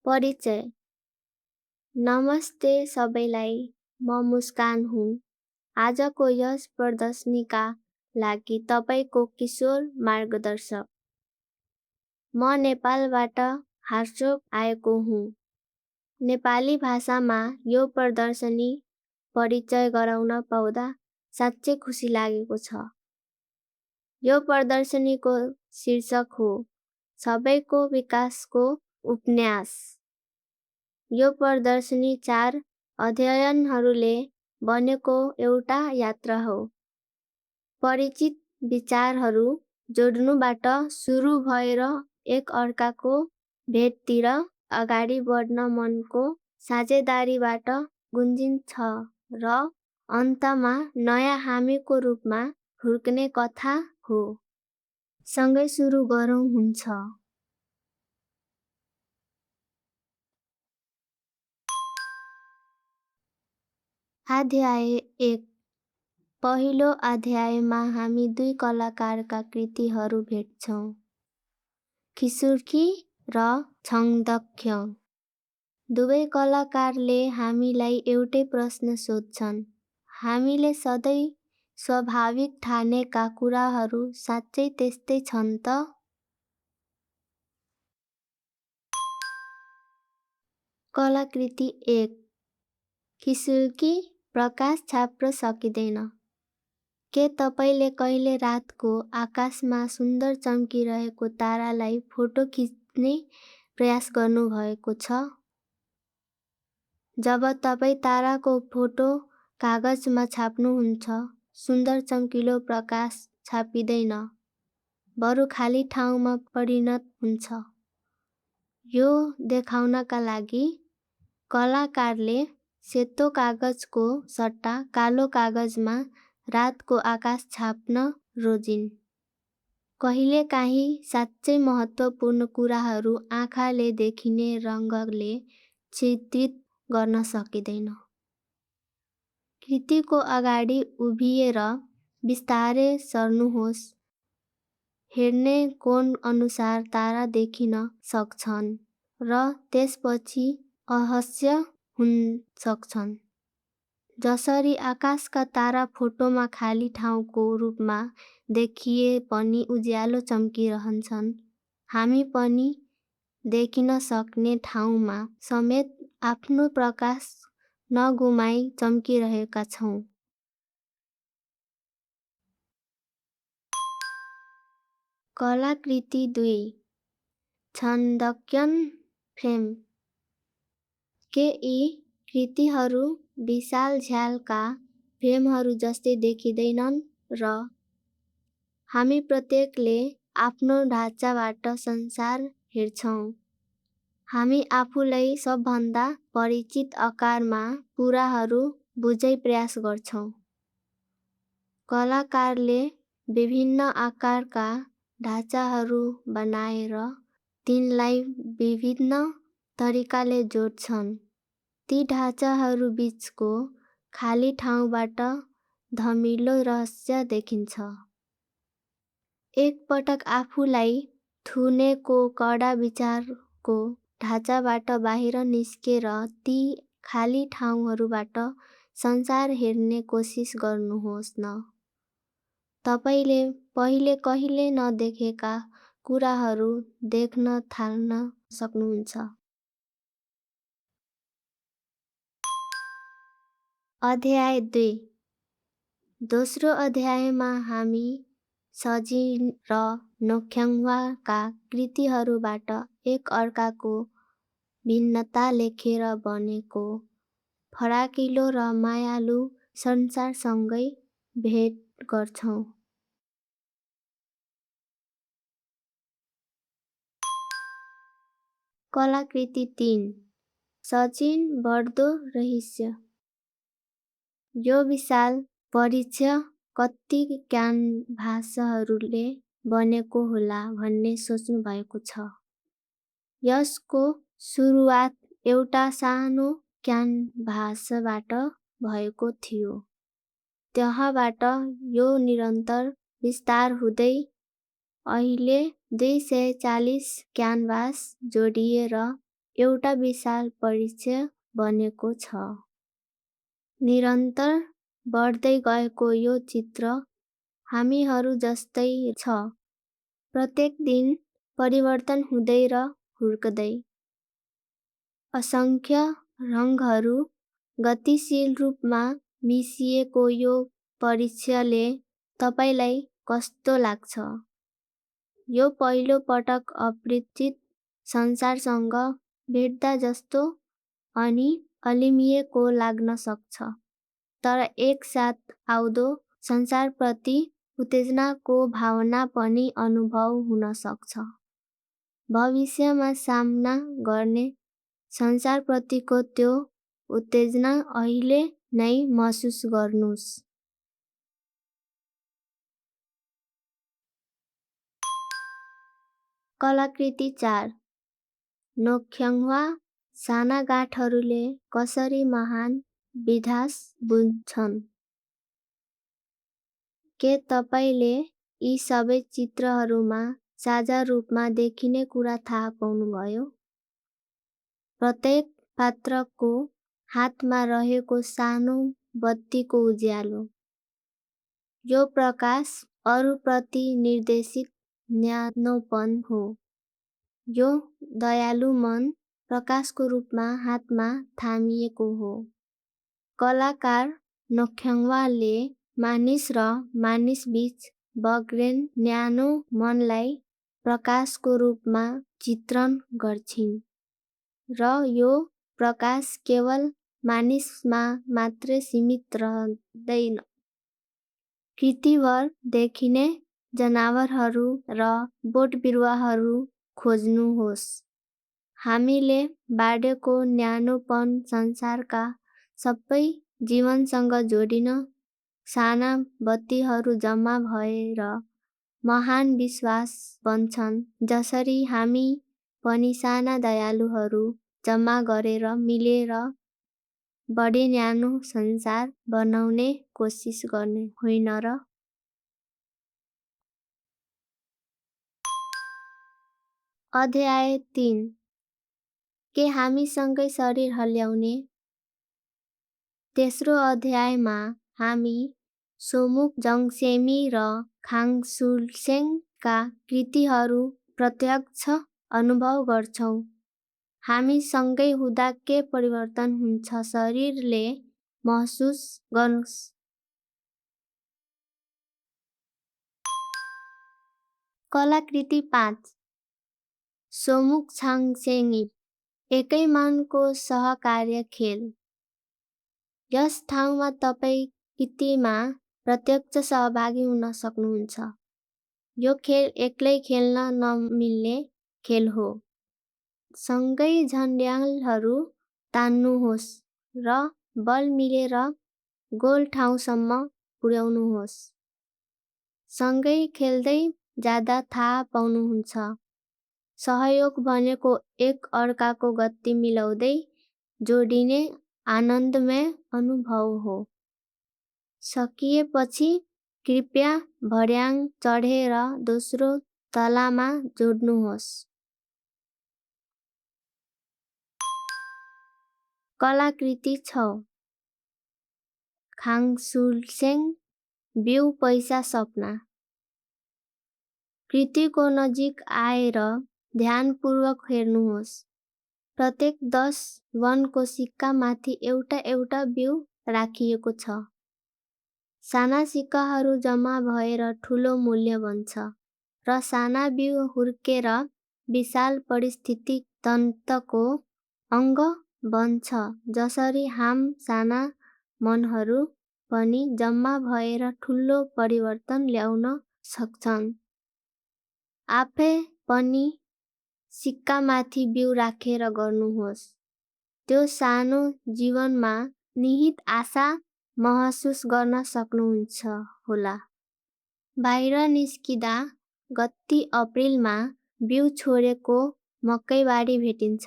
परिचय। नमस्ते सबैलाई, म मुस्कान हुँ। आजको यस प्रदर्शनीका लागि तपाईको किशोर मार्गदर्शक। म नेपालबाट हार्चोक आएको हुँ। नेपाली भाषामा यो प्रदर्शनी परिचय गराउन पाउँदा साँच्चै खुसी लागेको छ। यो प्रदर्शनीको शीर्षक हो सबैको विकासको उपन्यास। यो प्रदर्शनी 4 अध्ययनहरूले बनेको एउटा यात्रा हो। परिचित विचारहरू जोड्नुबाट सुरु भएर एक अर्काको भेटतिर अगाडि बढ्न मनको साझेदारीबाट गुन्जिन्छ र अन्तमा नयाँ हामीको रूपमा हुर्कने कथा हो। सँगै सुरु गरौँ हुन्छ। अध्याय 1। पहिलो अध्यायमा हामी दुई कलाकारका कृतिहरू भेट्छौँ, खिसुर्की र छङदक्यङ। दुवै कलाकारले हामीलाई एउटै प्रश्न सोध्छन्, हामीले सधैँ स्वाभाविक ठानेका कुराहरू साँच्चै त्यस्तै छन् त? कलाकृति 1। खिसुर्की प्रकाश छाप्न सकिँदैन। के तपाईले कहिले रातको आकाशमा सुन्दर चम्किरहेको तारालाई फोटो खिच्ने प्रयास गर्नुभएको छ? जब तपाई ताराको फोटो कागजमा छाप्नुहुन्छ, सुन्दर चम्किलो प्रकाश छापिँदैन, बरु खाली ठाउँमा परिणत हुन्छ। यो देखाउनका लागि कलाकारले सेतो कागजको सट्टा कालो कागजमा रातको आकाश छाप्न रोजिन्। कहिलेकाहीँ साँच्चै महत्त्वपूर्ण कुराहरू आँखाले देखिने रङले चित्रित गर्न सकिँदैन। कृतिको अगाडि उभिएर बिस्तारै सर्नुहोस्। हेर्ने कोण अनुसार तारा देखिन सक्छन् र त्यसपछि अहस्य हुन सक्छन्। जसरी आकाशका तारा फोटोमा खाली ठाउँको रूपमा देखिए पनि उज्यालो चम्किरहन्छन्, हामी पनि देखिन सक्ने ठाउँमा समेत आफ्नो प्रकाश नगुमाई चम्किरहेका छौँ। कलाकृति 2। छन्दक्यन फ्रेम। के यी कृतिहरू विशाल झ्यालका फ्रेमहरू जस्तै देखिँदैनन् र हामी प्रत्येकले आफ्नो ढाँचाबाट संसार हेर्छौँ। हामी आफूलाई सबभन्दा परिचित आकारमा कुराहरू बुझ्दै प्रयास गर्छौँ। कलाकारले विभिन्न आकारका ढाँचाहरू बनाएर तिनलाई विभिन्न तरिकाले जोड्छन्। ती ढाँचाहरू बीचको खाली ठाउँबाट धमिलो रहस्य देखिन्छ। एक पटक आफूलाई थुनेको कडा विचारको ढाँचाबाट बाहिर निस्केर ती खाली ठाउँहरूबाट संसार हेर्ने कोसिस गर्नुहोस् न। तपाईले पहिले कहिले नदेखेका कुराहरू देख्न थाल्न सक्नुहुन्छ। अध्याय 2। दोस्रो अध्यायमा हामी सजिन र नोक्याङ्वाका कृतिहरूबाट एक अर्काको भिन्नता लेखेर बनेको फराकिलो र मायालु संसारसँगै भेट गर्छौँ। कलाकृति 3। सजिन बढ्दो रहस्य। यो विशाल परिचय कति क्यानभासहरूले बनेको होला भन्ने सोच्नु भएको छ। यसको सुरुवात एउटा सानो क्यानभासबाट भएको थियो। त्यहाँबाट यो निरन्तर विस्तार हुँदै अहिले 240 क्यानभास जोडिएर एउटा विशाल परिचय बनेको छ। निरन्तर बढ्दै गएको यो चित्र हामीहरू जस्तै छ, प्रत्येक दिन परिवर्तन हुँदै र हुर्कदै। असङ्ख्य रङहरू गतिशील रूपमा मिसिएको यो परिचयले तपाईलाई कस्तो लाग्छ? यो पहिलो पटक अपरिचित संसारसँग भेट्दा जस्तो अनि अलिमिएको लाग्न सक्छ, तर एकसाथ आउँदो संसारप्रति उत्तेजनाको भावना पनि अनुभव हुन सक्छ। भविष्यमा सामना गर्ने संसारप्रतिको त्यो उत्तेजना अहिले नै महसुस गर्नुस्। कलाकृति 4 नोक्याङ्वा साना गाँठहरूले कसरी महान विध्वंस बुन्छन्? के तपाईले यी सबै चित्रहरूमा साझा रूपमा देखिने कुरा थाहा पाउनुभयो? प्रत्येक पात्रको हातमा रहेको सानो बत्तीको उज्यालो। यो प्रकाश अरूप्रति निर्देशित न्यानोपन हो। यो दयालु मन प्रकाशको रूपमा हातमा थामिएको हो। कलाकार नोक्याङ्वाले मानिस र मानिसबीच बग्रेन न्यानो मनलाई प्रकाशको रूपमा चित्रण गर्छिन्, र यो प्रकाश केवल मानिसमा मात्रै सीमित रहँदैन। कृतिभर देखिने जनावरहरू र बोटबिरुवाहरू खोज्नुहोस्। हामीले बाँडेको न्यानोपन संसारका सबै जीवनसँग जोडिन साना बत्तीहरू जम्मा भएर महान विश्वास बन्छन्, जसरी हामी पनि साना दयालुहरू जम्मा गरेर मिलेर बढी न्यानो संसार बनाउने कोसिस गर्ने होइन र? अध्याय 3 के हामीसँगै शरीर हल्ल्याउने? तेस्रो अध्यायमा हामी सोमुख जङसेमी र खाङसुलसेङका कृतिहरू प्रत्यक्ष अनुभव गर्छौं। हामी सँगै हुँदा के परिवर्तन हुन्छ शरीरले महसुस गर्नुस्। कलाकृति 5 सोमुख छाङसेङी एकै मनको सहकार्य खेल। यस ठाउँमा तपाई कृतिमा प्रत्यक्ष सहभागी हुन सक्नुहुन्छ। यो खेल एक्लै खेल्न नमिल्ने खेल हो। सँगै झन्ड्यालहरू तान्नुहोस् र बल मिलेर गोल ठाउँसम्म पुर्याउनुहोस्। सँगै खेल्दै जाँदा थाहा पाउनुहुन्छ, सहयोग भनेको एक अर्काको गति मिलाउँदै जोडिने आनन्दमय अनुभव हो। सकिएपछि कृपया भर्याङ चढेर दोस्रो तलामा जोड्नुहोस्। कलाकृति 6 खाङसुलसेङ बिउ पैसा सपना। कृतिको नजिक आएर ध्यानपूर्वक हेर्नुहोस्। प्रत्येक 10 वनको सिक्का माथि एउटा एउटा बिउ राखिएको छ। साना सिक्काहरू जम्मा भएर ठूलो मूल्य बन्छ, र साना बिउ हुर्केर विशाल पारिस्थितिक तन्त्रको अङ्ग बन्छ, जसरी हाम साना मनहरू पनि जम्मा भएर ठूलो परिवर्तन ल्याउन सक्छन्। आफै पनि सिक्कामाथि बिउ राखेर गर्नुहोस्। त्यो सानो जीवनमा निहित आशा महसुस गर्न सक्नुहुन्छ होला। बाहिर निस्किँदा गति अप्रिलमा बिउ छोडेको मकैबारी भेटिन्छ।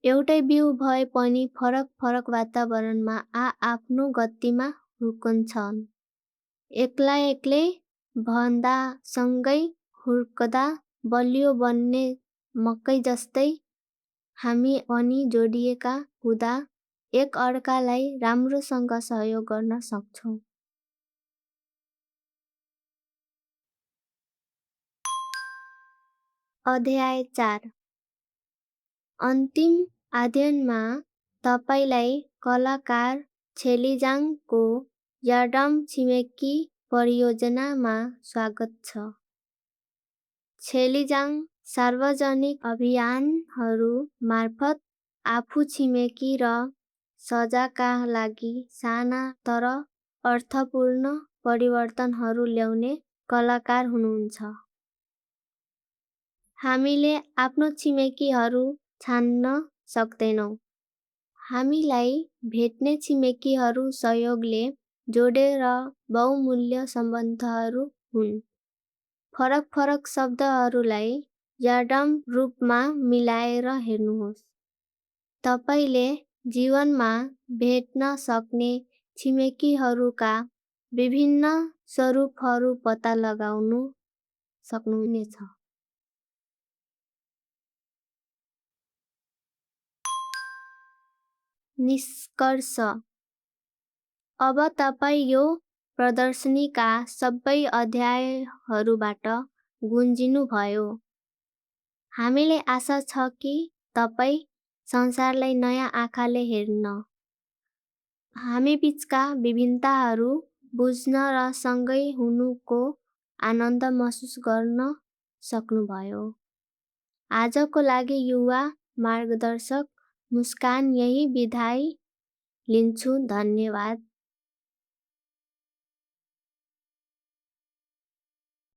एउटै बिउ भए पनि फरक फरक वातावरणमा आफ्नो गतिमा हुर्कन्छन्। एक्लै भन्दा सँगै हुर्कदा बलियो बन्ने मकै जस्तै हामी पनि जोडिएका हुँदा एक अर्कालाई राम्रोसँग सहयोग गर्न सक्छौँ। अध्याय 4 अन्तिम अध्ययनमा तपाईलाई कलाकार छेलिजाङको यार्डम छिमेकी परियोजनामा स्वागत छ। छेलिजाङ सार्वजनिक अभियानहरू मार्फत आफू छिमेकी र सजाका लागि साना तर अर्थपूर्ण परिवर्तनहरू ल्याउने कलाकार हुनुहुन्छ। हामीले आफ्नो छिमेकीहरू छान्न सक्दैनौँ। हामीलाई भेट्ने छिमेकीहरू सहयोगले जोडेर बहुमूल्य सम्बन्धहरू हुन्। फरक फरक शब्दहरूलाई यार्डम रूपमा मिलाएर हेर्नुहोस्। तपाईले जीवनमा भेट्न सक्ने छिमेकीहरूका विभिन्न स्वरूपहरू पत्ता लगाउन सक्नुहुनेछ। निष्कर्ष अब तपाई यो प्रदर्शनीका सबै अध्यायहरूबाट गुन्जिनुभयो। हामीले आशा छ कि तपाई संसारलाई नयाँ आँखाले हेर्न, हामीबीचका विभिन्नताहरू बुझ्न र सँगै हुनुको आनन्द महसुस गर्न सक्नुभयो। आजको लागि युवा मार्गदर्शक मुस्कान यही बिदाई लिन्छु। धन्यवाद।